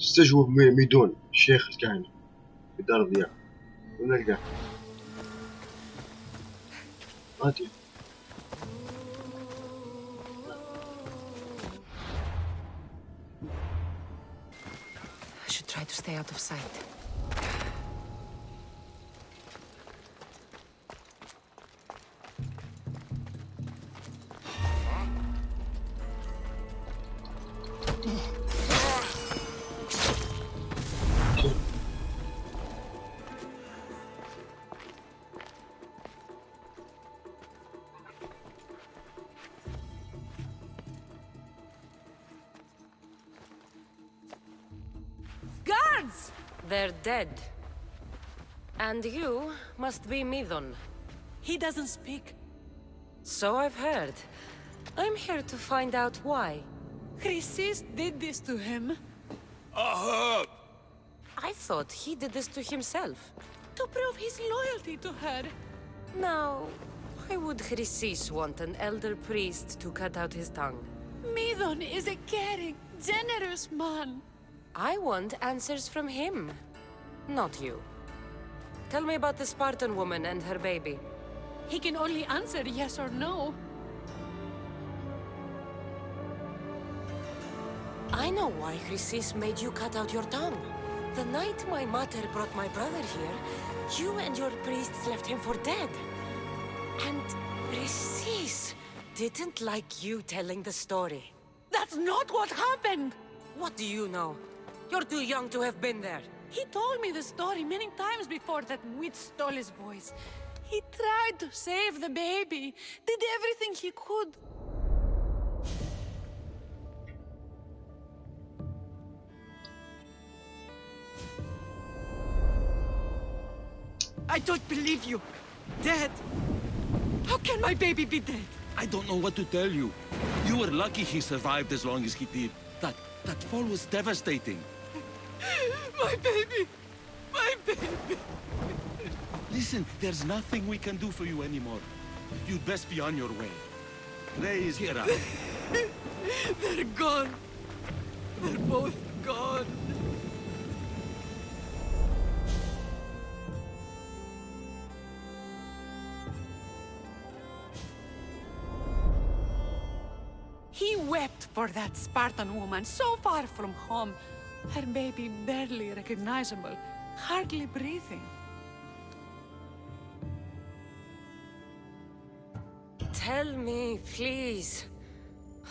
تستجوب ميدون الشيخ الكاهن في دار الضياء. ونلقاه غادي. I should try to stay out of sight. Guards! They're dead. And you must be Midon. He doesn't speak. So I've heard. I'm here to find out why. Chrysis did this to him. I thought he did this to himself. To prove his loyalty to her. Now, why would Chrysis want an elder priest to cut out his tongue? Midon is a caring, generous man. I want answers from him, not you. Tell me about the Spartan woman and her baby. He can only answer yes or no. I know why Chrysis made you cut out your tongue. The night my mother brought my brother here, you and your priests left him for dead. And Chrysis didn't like you telling the story. That's not what happened! What do you know? You're too young to have been there. He told me the story many times before that witch stole his voice. He tried to save the baby, did everything he could. I don't believe you. Dead. How can my baby be dead? I don't know what to tell you. You were lucky he survived as long as he did. That fall was devastating. My baby! My baby! Listen, there's nothing we can do for you anymore. You'd best be on your way. Please, get up. They're gone. They're both gone. He wept for that Spartan woman so far from home. Her baby barely recognizable, hardly breathing. Tell me, please.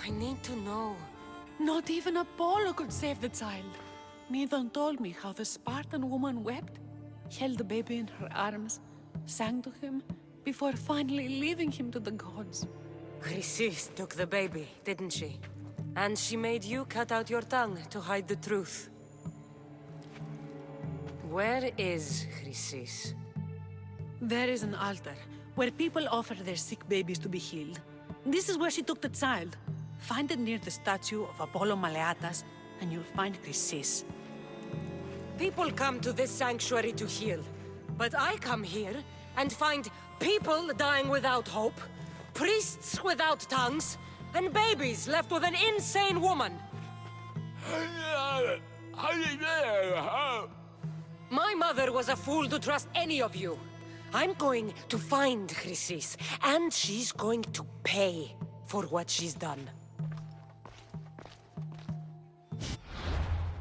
I need to know. Not even Apollo could save the child. Midon told me how the Spartan woman wept, held the baby in her arms, sang to him, before finally leaving him to the gods. Chrysis took the baby, didn't she? And she made you cut out your tongue to hide the truth. Where is Chrysis? There is an altar, where people offer their sick babies to be healed. This is where she took the child. Find it near the statue of Apollo Maleatas, and you'll find Chrysis. People come to this sanctuary to heal. But I come here and find people dying without hope, priests without tongues, and babies left with an insane woman. My mother was a fool to trust any of you. I'm going to find Chrysis, and she's going to pay for what she's done.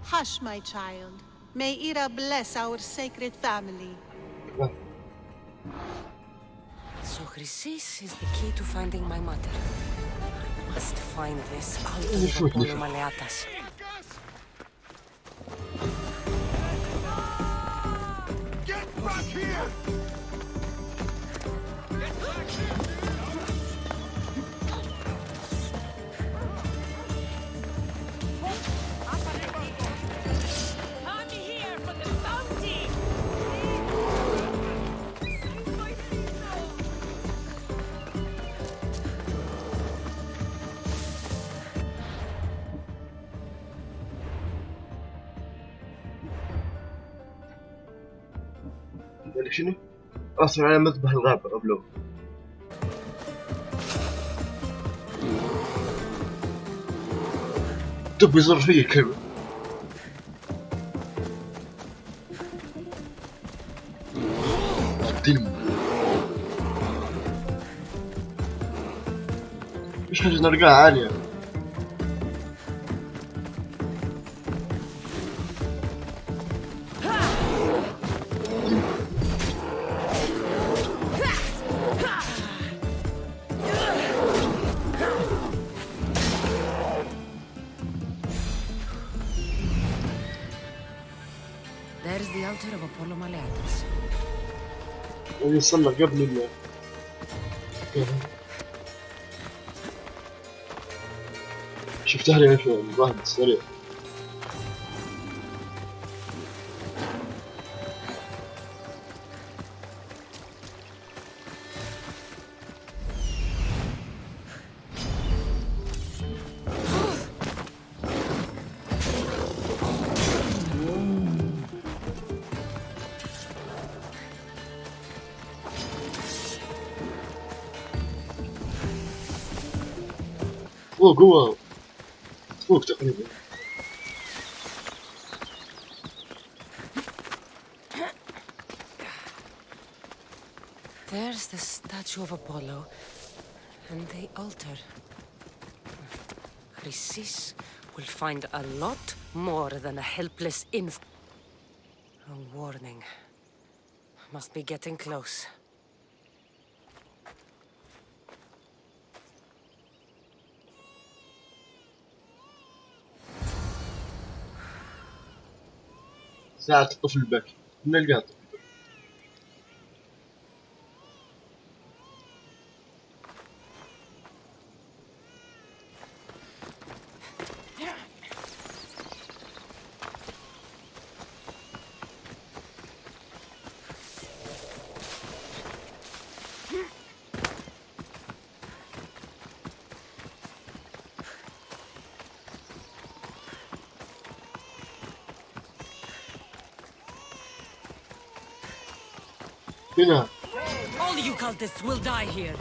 Hush, my child. May Ira bless our sacred family. So Chrysis is the key to finding my mother. I must find this altar of Apollo Maleatas. Get back here! Get back here! I'm here for the bounty! ذلك شنو؟ أصلا على مذبح الغابة قبله. دب يصير فيه الكلب. دم. مش حاجة نرقاها عالية. There's the altar of Apollo Maleatus. يصلى قبل شفتها لي في الظهر سريع. اوه قوة فوق تقريبا. There's the statue of Apollo and the altar. Chrysis will find a lot more than a helpless A warning. Must be getting close. ساعة الطفل البكي نلقاه. هنا. All you cultists will die here.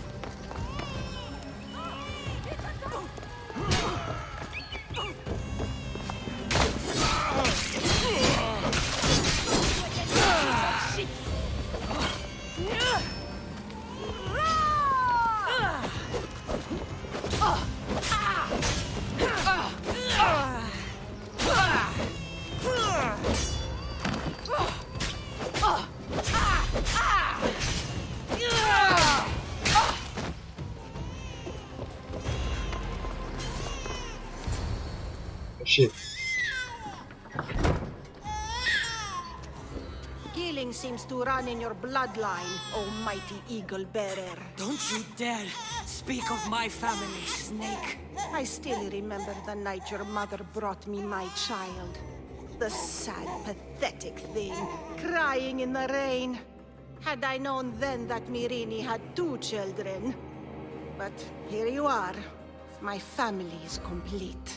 شيء. Killing seems to run in your bloodline, almighty eagle bearer. Don't you dare speak of my family, Snake. I still remember the night your mother brought me my child. The sad, pathetic thing, crying in the rain. Had I known then that Mirini had 2 children. But here you are. My family is complete.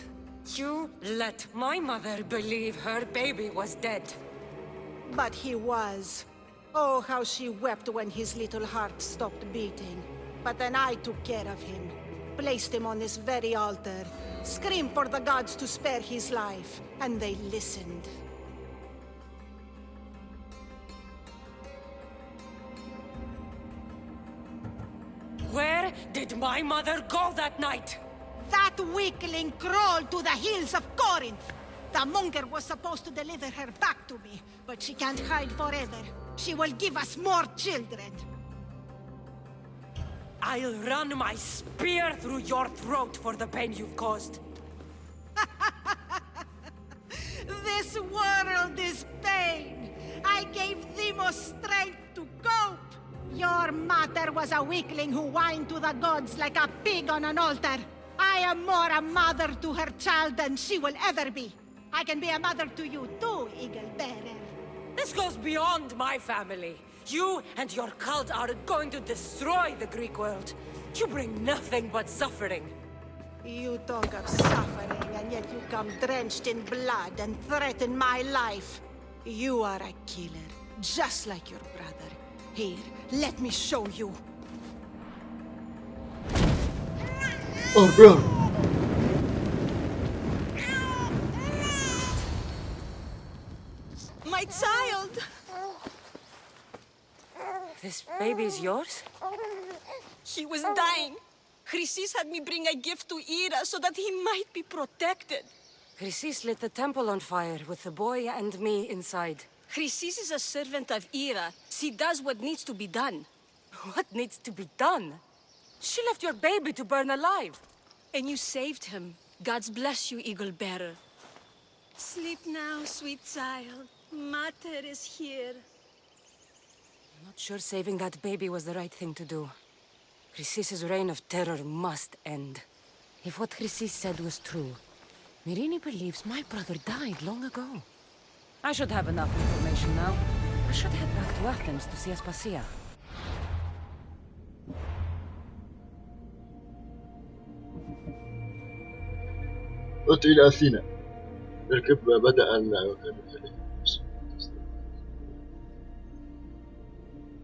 You let my mother believe her baby was dead. But he was. Oh, how she wept when his little heart stopped beating. But then I took care of him. Placed him on this very altar. Screamed for the gods to spare his life. And they listened. Where did my mother go that night? That weakling crawled to the hills of Corinth. The monger was supposed to deliver her back to me, but she can't hide forever. She will give us more children. I'll run my spear through your throat for the pain you've caused. This world is pain. I gave Demos strength to cope. Your mother was a weakling who whined to the gods like a pig on an altar. I am more a mother to her child than she will ever be. I can be a mother to you too, Eagle Bearer. This goes beyond my family. You and your cult are going to destroy the Greek world. You bring nothing but suffering. You talk of suffering, and yet you come drenched in blood and threaten my life. You are a killer, just like your brother. Here, let me show you. Oh, bro. My child! This baby is yours? He was dying. Chrysis had me bring a gift to Ira so that he might be protected. Chrysis lit the temple on fire with the boy and me inside. Chrysis is a servant of Ira. She does what needs to be done. What needs to be done? She left your baby to burn alive. And you saved him. God's bless you, Eagle Bearer. Sleep now, sweet child. Mater is here. I'm not sure saving that baby was the right thing to do. Chrysis' reign of terror must end. If what Chrysis said was true, Mirini believes my brother died long ago. I should have enough information now. I should head back to Athens to see Aspasia. عدت إلى أثينا. الركب بدأ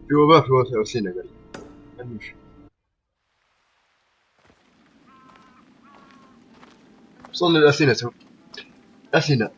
في وباء في أثينا قال نمشي. وصلنا لأثينا تو. أثينا.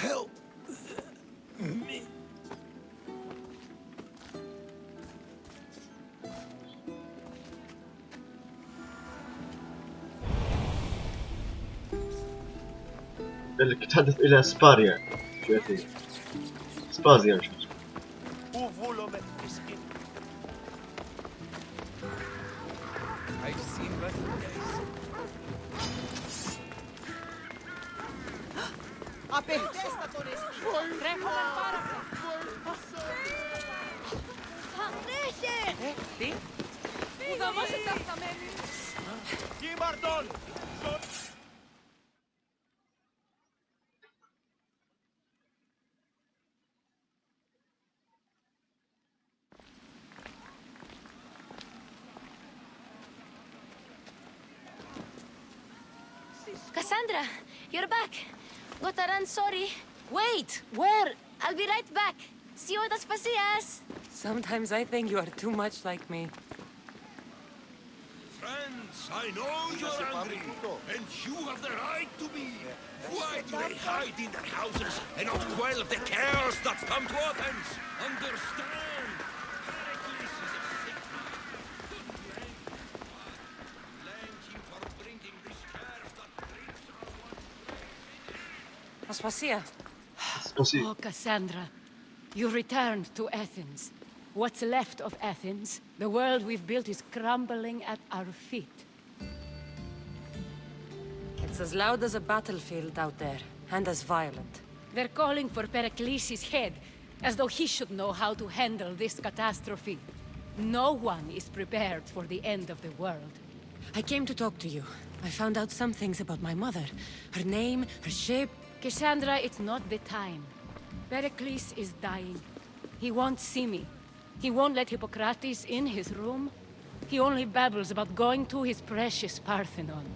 Help me. تتحدث إلى سباريا في أثينا. سبازيا مش I've seen better days. Απεχτέστατον εστί. Τρέχουμε πάρα Τι? Πού θα μας ενταχταμένοι. Kimardon! Cassandra, you're back. Gotta run, sorry. Wait! Where? I'll be right back. See you at Aspasias. Sometimes I think you are too much like me. Friends, I know you're angry, and you have the right to be. Why do they hide in their houses and not quell the chaos that's come to Athens? Understand? Pericles is a sick man. Blame him for bringing this curse that grips our one. Aspasia. سباسيا. Oh, Cassandra, you returned to Athens. What's left of Athens, the world we've built is crumbling at our feet. It's as loud as a battlefield out there, and as violent. They're calling for Pericles' head, as though he should know how to handle this catastrophe. No one is prepared for the end of the world. I came to talk to you. I found out some things about my mother. Her name, her shape. Cassandra, it's not the time. Pericles is dying. He won't see me. He won't let Hippocrates in his room. He only babbles about going to his precious Parthenon.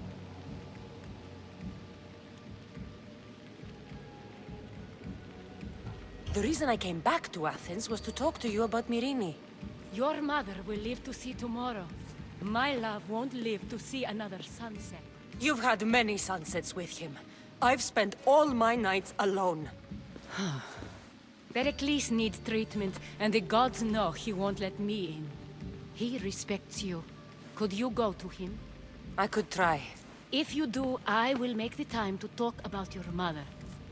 The reason I came back to Athens was to talk to you about Mirini. Your mother will live to see tomorrow. My love won't live to see another sunset. You've had many sunsets with him. I've spent all my nights alone. Pericles needs treatment, and the gods know he won't let me in. He respects you. Could you go to him? I could try. If you do, I will make the time to talk about your mother.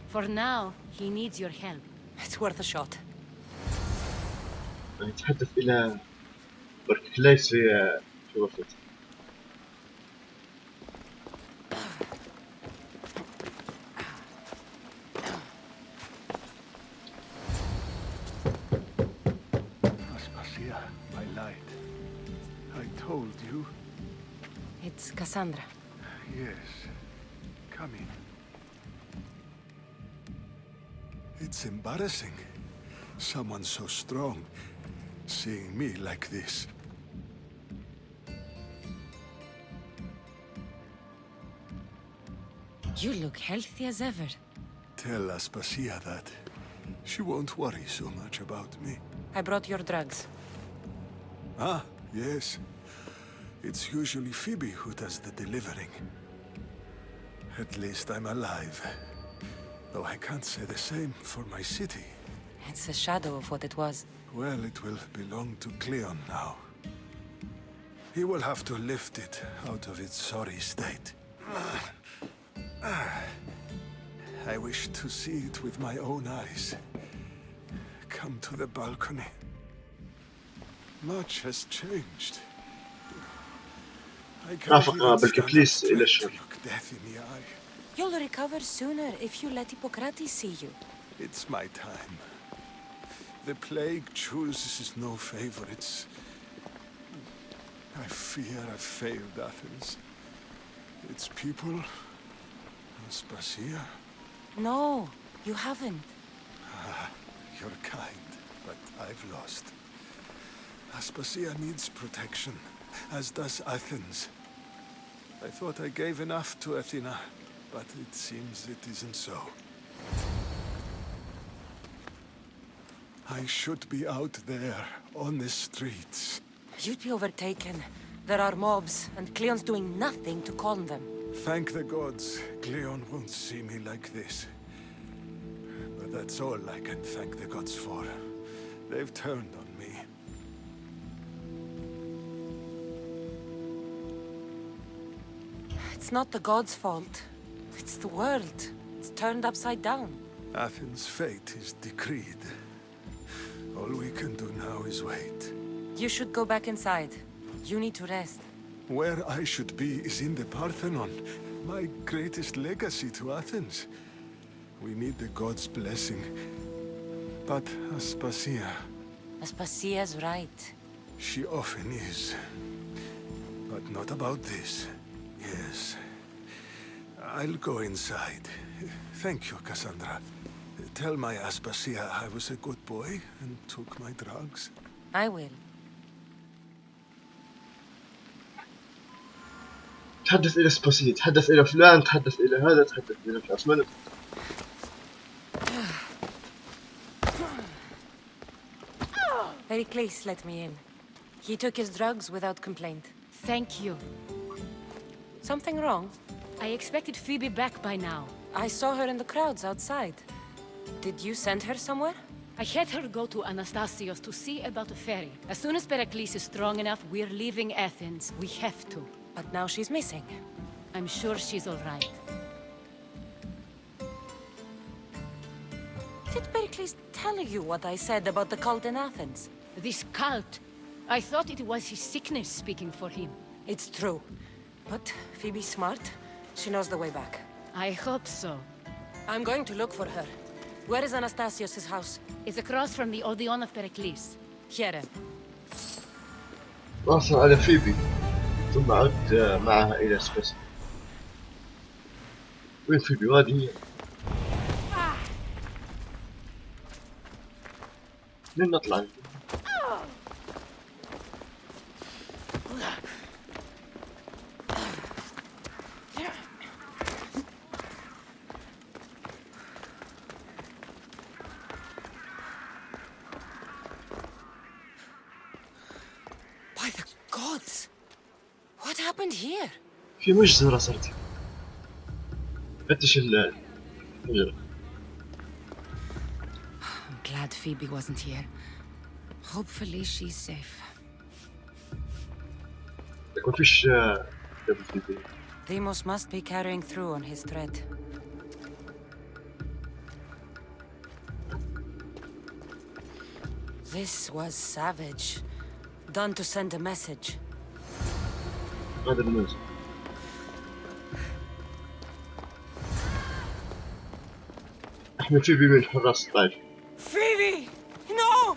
For now, he needs your help. It's worth a shot. يتحدث إلى بركليس في غرفته. Aspasia, I lied. I told you. It's Cassandra. Yes. Come in. It's embarrassing. Someone so strong, seeing me like this. You look healthy as ever. Tell Aspasia that. She won't worry so much about me. I brought your drugs. Ah, yes. It's usually Phoebe who does the delivering. At least I'm alive. Though I can't say the same for my city. It's a shadow of what it was. Well, it will belong to Cleon now. He will have to lift it out of its sorry state. I wish to see it with my own eyes. Come to the balcony. Much has changed. I can't رافق even stand up بالكفليس إلى straight to الشر. look death in the eye. You'll recover sooner if you let Hippocrates see you. It's my time. The plague chooses no favorites. I fear I've failed Athens. Its people, Aspasia. No, you haven't. You're kind, but I've lost. Aspasia needs protection, as does Athens. I thought I gave enough to Athena, but it seems it isn't so. I should be out there, on the streets. You'd be overtaken. There are mobs, and Cleon's doing nothing to calm them. Thank the gods, Cleon won't see me like this. But that's all I can thank the gods for. They've turned on me. It's not the gods' fault. It's the world. It's turned upside down. Athens' fate is decreed. All we can do now is wait. You should go back inside. You need to rest. Where I should be is in the Parthenon, my greatest legacy to Athens. We need the gods' blessing. But Aspasia, Aspasia's right. she often is. But not about this. Yes. I'll go inside. Thank you, Cassandra. Tell my Aspasia I was a good boy and took my drugs. I will. تحدث إلى سباسية، تحدث إلى فلان، تحدث إلى هذا، تحدث إلى فلان. Pericles let me in. He took his drugs without complaint. Thank you. Something wrong? I expected Phoebe back by now. I saw her in the crowds outside. Did you send her somewhere? I had her go to Anastasios to see about a ferry. As soon as Pericles is strong enough, we're leaving Athens. We have to. But now she's missing. I'm sure she's all right. Did Pericles tell you what I said about the cult in Athens? This cult. I thought it was his sickness speaking for him. It's true. But Phoebe's smart. She knows the way back. I hope so. I'm going to look for her. Where is Anastasios' house? It's across from the Odeon of Pericles. Here. واصل على فيبي ثم عدت معها إلى سباسية. وين فيبي؟ وهذه هي. منين نطلع؟ By the gods! What happened here? في مجزرة صرت. فتش الحجرة. I'm glad Phoebe wasn't here. Hopefully she's safe. لكن فيش دبل فيبي. Deimos must be carrying through on his threat. This was savage. Done to send a message. هذا المنزل. احمد فيبي من حراس الطائف. Phoebe! No!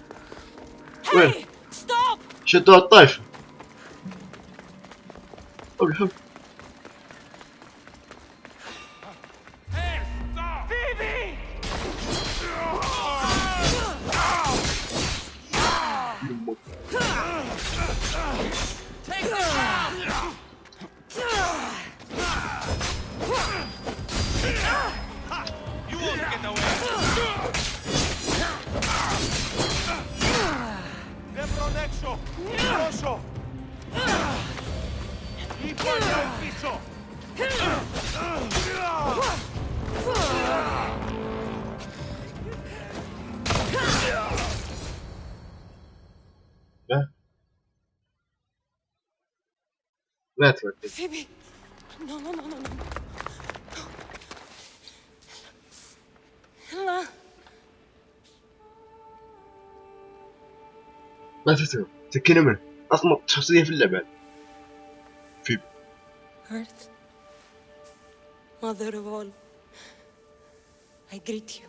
وين؟ Hey! Stop! شدوا الطائف. قبل حب. Ipaglia il piso! لا لا توكل. Phoebe! No, no, no, no, no. لا. لا تتهم سكينة منه أصمت شخصية في اللعبة. فيبي Earth, mother of all, I greet you.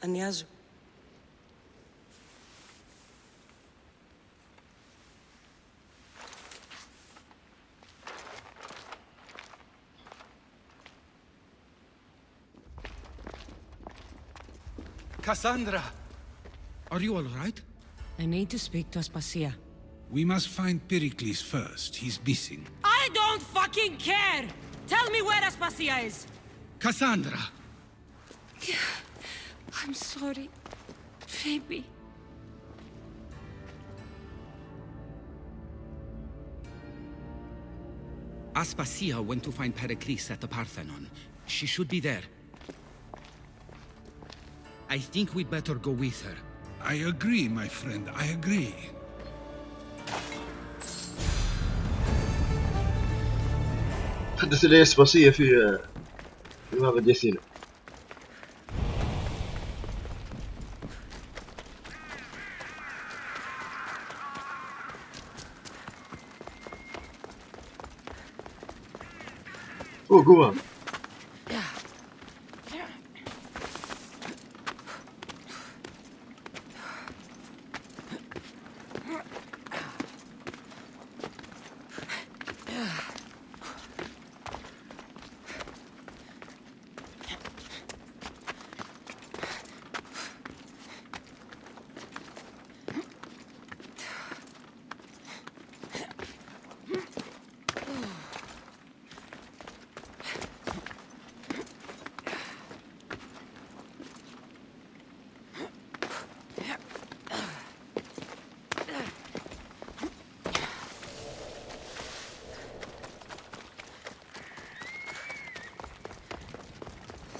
Ανιάζω. Cassandra! Are you all right? I need to speak to Aspasia. We must find Pericles first. He's missing. I don't fucking care! Tell me where Aspasia is! Cassandra! I'm sorry, Phoebe. Aspasia went to find Pericles at the Parthenon. She should be there. I think we'd better go with her. I agree, my friend. I agree. تحدث إلي إسباسية في معبد ياسين. جوا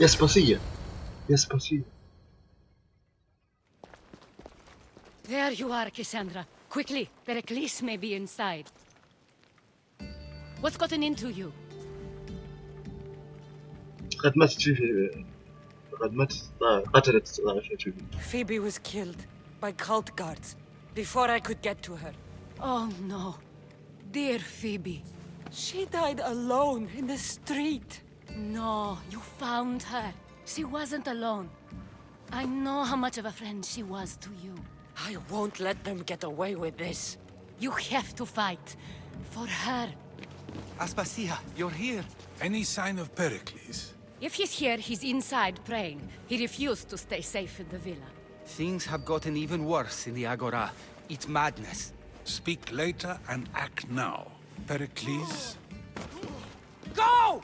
إسباسية إسباسية. There you are, Cassandra. Quickly, Pericles may be inside. What's gotten into you? قد ماتت قتلت فيبي. Phoebe was killed by cult guards before I could get to her. Oh no. Dear Phoebe. She died alone in the street. No, you found her. She wasn't alone. I know how much of a friend she was to you. I won't let them get away with this. You have to fight. For her. Aspasia, you're here. Any sign of Pericles? If he's here, he's inside praying. He refused to stay safe in the villa. Things have gotten even worse in the Agora. It's madness. Speak later and act now. Pericles? Go!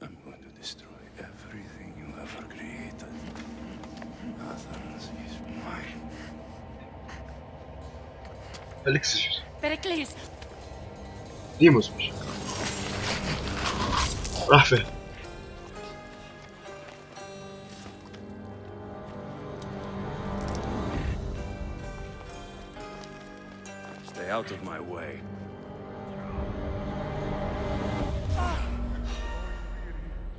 I'm going to destroy everything you ever created. Athens is mine. الإكسجين Pericles! ديموس مش راح فين؟ Stay out of my way.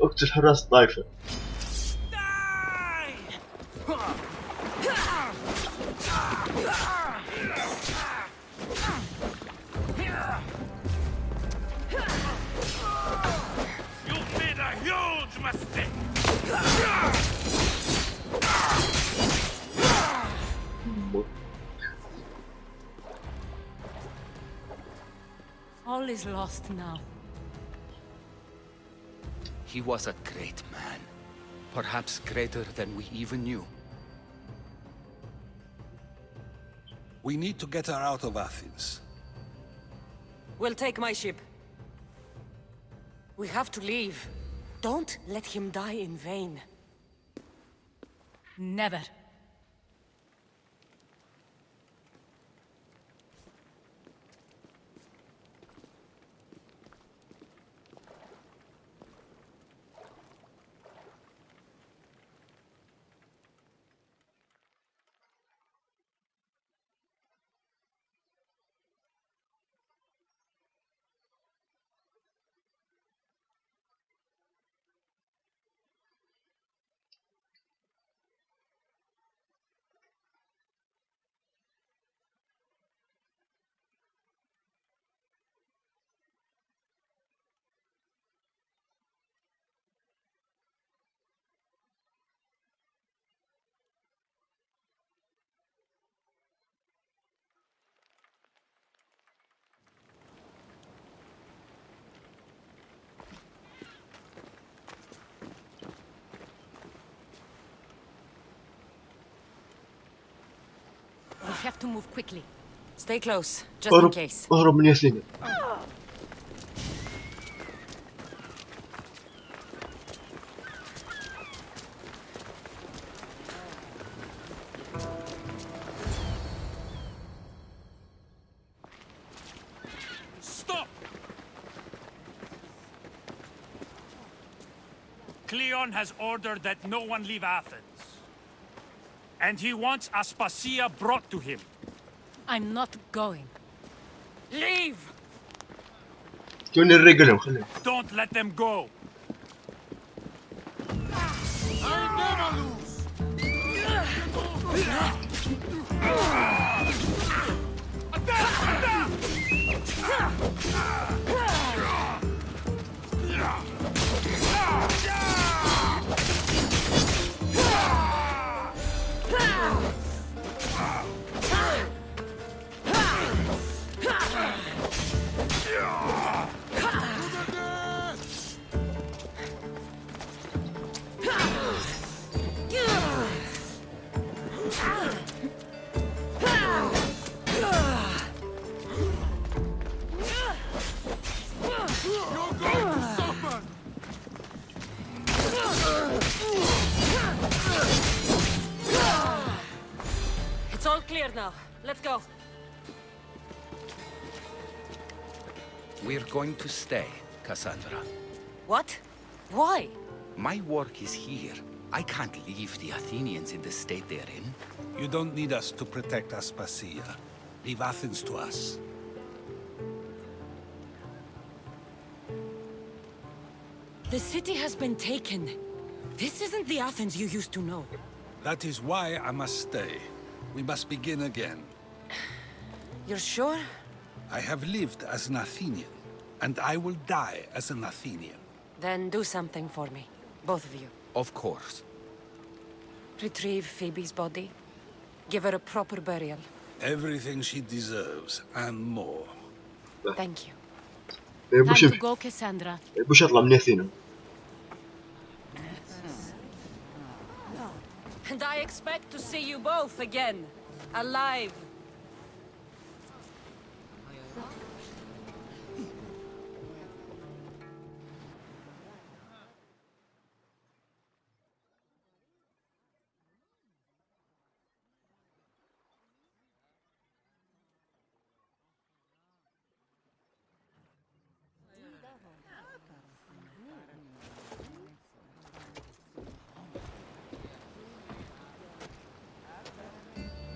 اقتل حراس الطائفة. You've made a huge mistake! All is lost now. He was a great man. Perhaps greater than we even knew. We need to get her out of Athens. We'll take my ship. We have to leave. Don't let him die in vain. Never. We have to move quickly. Stay close, just in case. اهرب من ياسين. Stop! Cleon has ordered that no one leave Athens. And he wants Aspasia brought to him. I'm not going. Leave! جوني الرجلهم خليهم. Don't let them go. It's all clear now. Let's go. We're going to stay, Cassandra. What? Why? My work is here. I can't leave the Athenians in the state they're in. You don't need us to protect Aspasia. Leave Athens to us. The city has been taken. This isn't the Athens you used to know. That is why I must stay. We must begin again. You're sure? I have lived as an Athenian, and I will die as an Athenian. Then do something for me. Both of you. Of course. Retrieve Phoebe's body. Give her a proper burial. Everything she deserves, and more. Thank you. Time to go, Cassandra. بوش اطلع من ياسين. And I expect to see you both again. Alive.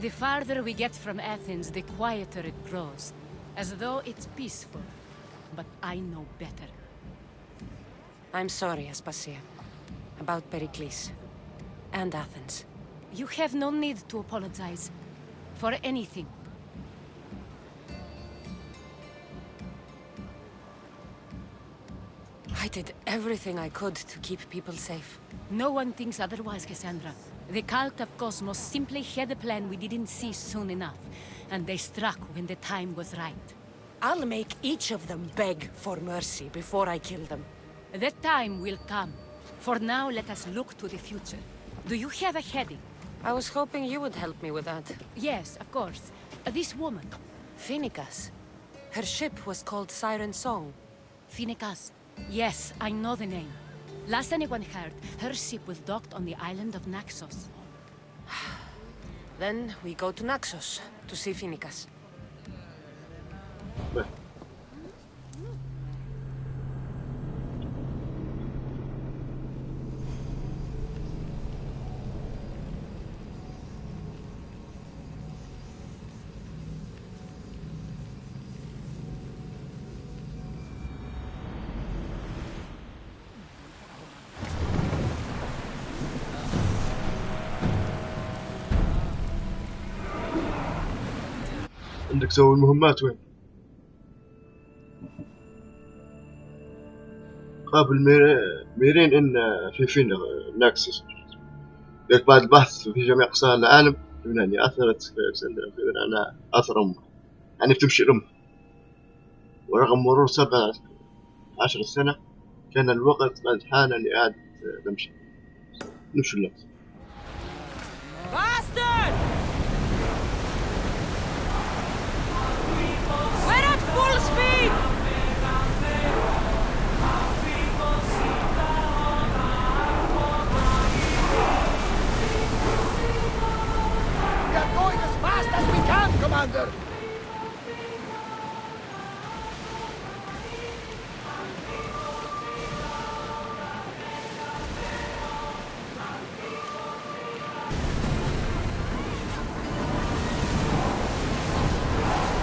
The farther we get from Athens, the quieter it grows. As though it's peaceful. But I know better. I'm sorry, Aspasia. About Pericles. And Athens. You have no need to apologize. For anything. I did everything I could to keep people safe. No one thinks otherwise, Cassandra. The cult of Cosmos simply had a plan we didn't see soon enough. And they struck when the time was right. I'll make each of them beg for mercy before I kill them. That time will come. For now, let us look to the future. Do you have a heading? I was hoping you would help me with that. Yes, of course. This woman. Phoenicas. Her ship was called Siren Song. Phoenicas. Yes, I know the name. Last anyone heard, her ship was docked on the island of Naxos. Then we go to Naxos to see Phoenicas. عندك تسوي المهمات وين؟ قابل ميرين إن في ناكسس. لك بعد البحث في جميع أقطار العالم يعني أثرت أنا أثر أمه، يعني بتمشي أمه. ورغم مرور 17 سنة كان الوقت قد حان لإعادة تمشي. نمشي اللقطة. Bastard! We're at full speed! We are going as fast as we can, Commander!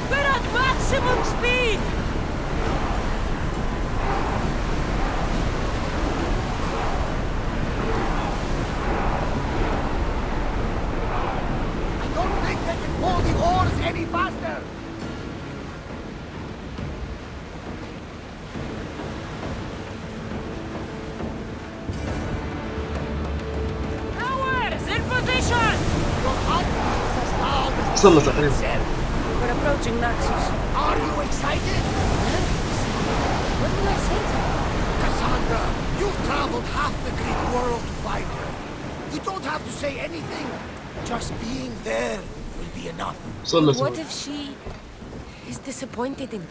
We're at maximum speed! I don't think they can pull the oars any faster! Ours! In position! Your heart is as loud as وصلنا تقريبا. We're approaching Naxos. Are you excited? What will I say to her? Cassandra, you've traveled half the Greek world to find her. You don't have to say anything. Just being there will be enough. وصلنا What سوا. if she is disappointed in me?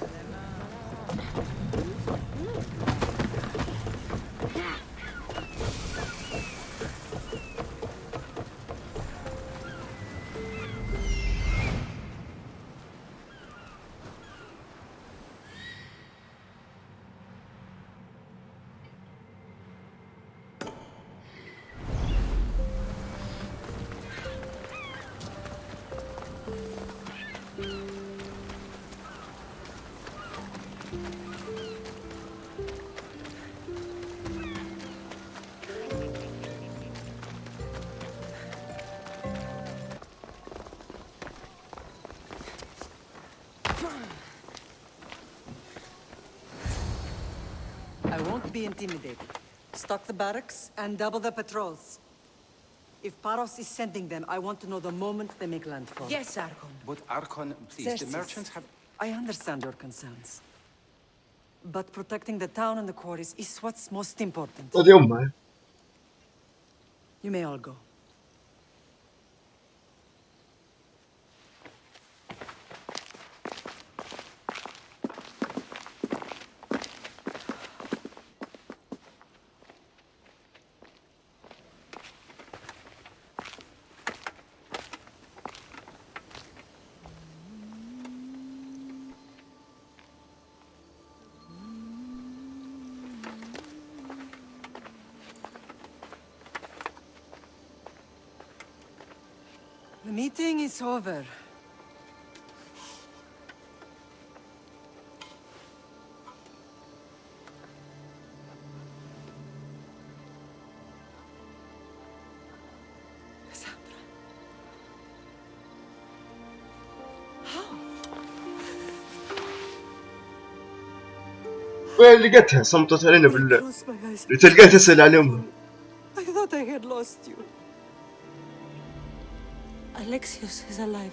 I won't be intimidated. Stock the barracks and double the patrols. If Paros is sending them, I want to know the moment they make landfall. Yes, Archon. But Archon, please, Xerxes, the merchants have... I understand your concerns. But protecting the town and the quarries is what's most important. هذه أمها. You may all go. The meeting is over. Cassandra. How? وين لقيتها؟ صمتت علينا Close my eyes. تلقاها تسأل عن أمها. I thought I had lost you. Alexios is alive.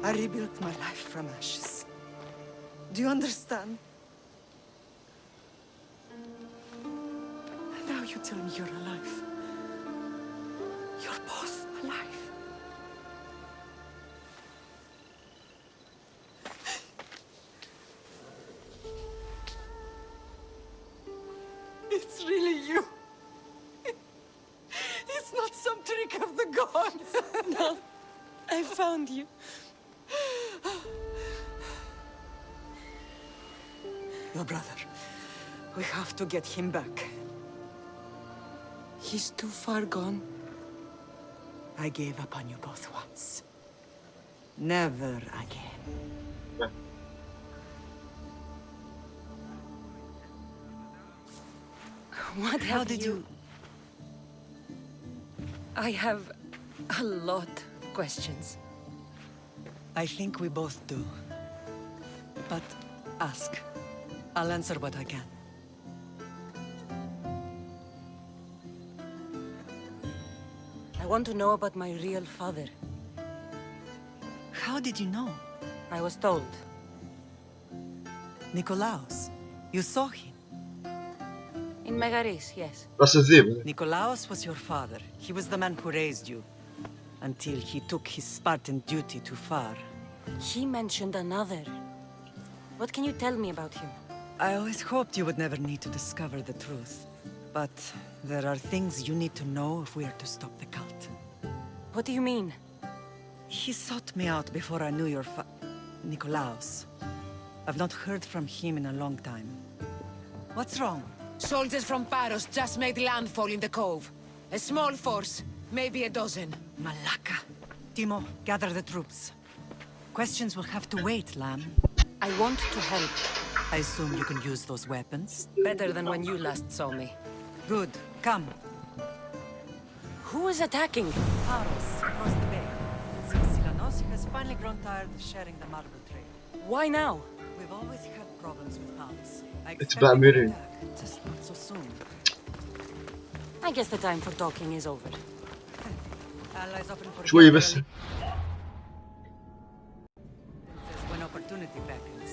I rebuilt my life from ashes. Do you understand? And now you tell me you're alive. You're both alive. It's really you. It's not some trick of the gods. No, I found you. Your brother. We have to get him back. He's too far gone. I gave up on you both once. Never again. How did you... I have a lot of questions. I think we both do. But ask. I'll answer what I can. I want to know about my real father. How did you know? I was told. Nikolaos. You saw him. In Megaris, yes. راس الذئب. Nikolaos was your father. He was the man who raised you. Until he took his Spartan duty too far. He mentioned another. What can you tell me about him? I always hoped you would never need to discover the truth. But there are things you need to know if we are to stop the cult. What do you mean? He sought me out before I knew your Nikolaos. I've not heard from him in a long time. What's wrong? Soldiers from Paros just made landfall in the cove. A small force, maybe a dozen. Malaka. Timo, gather the troops. Questions will have to wait, Lamb. I want to help. I assume you can use those weapons? Better than when you last saw me. Good. Come. Who is attacking? Paros, across the bay. Silanos has finally grown tired of sharing the marble trade. Why now? We've always had problems with Paros. It's about Mirin. Just not so soon. I guess the time for talking is over. Allies often forget شوي بس. when opportunity beckons.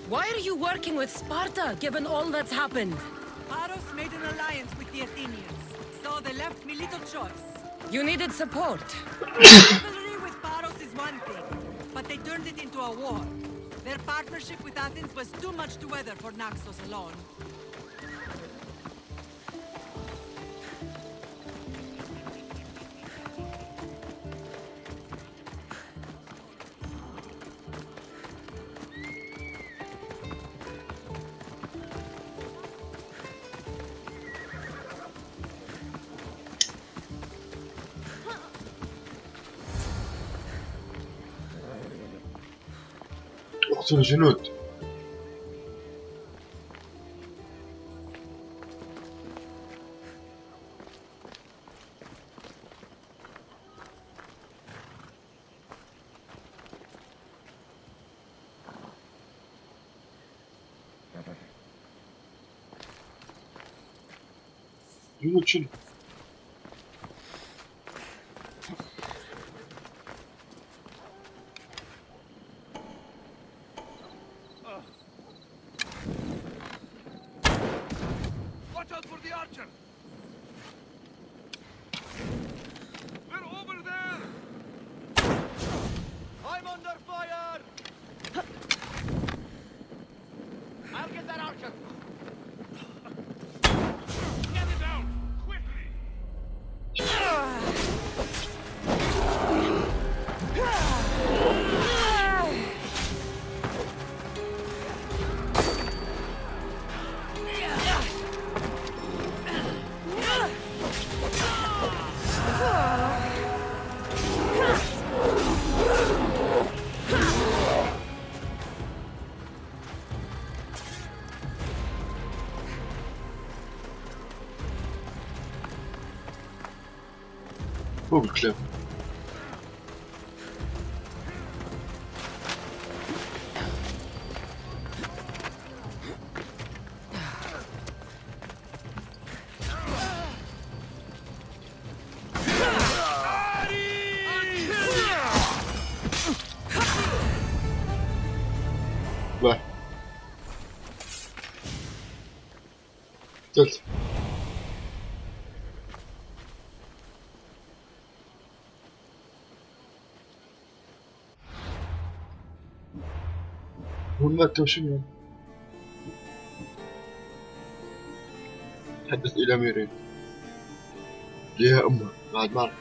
Why are you working with Sparta, given all that's happened? Paros made an alliance with the Athenians, so they left me little choice. You needed support. Rivalry with Paros is one thing, but they turned it into a war. Their partnership with Athens was too much to weather for Naxos alone. اقتل الجنود. جنود شنو؟ Watch out for the archer! We're over there! I'm under fire! I'll get that archer! Get it down! Quickly! مو بالكلام. واحد ثالث مهمات توشيني. تحدث إلى ميرين ليها أمها بعد ما عرفت.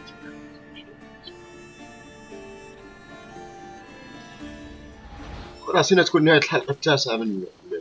خلاص هنا تكون نهاية الحلقة التاسعة من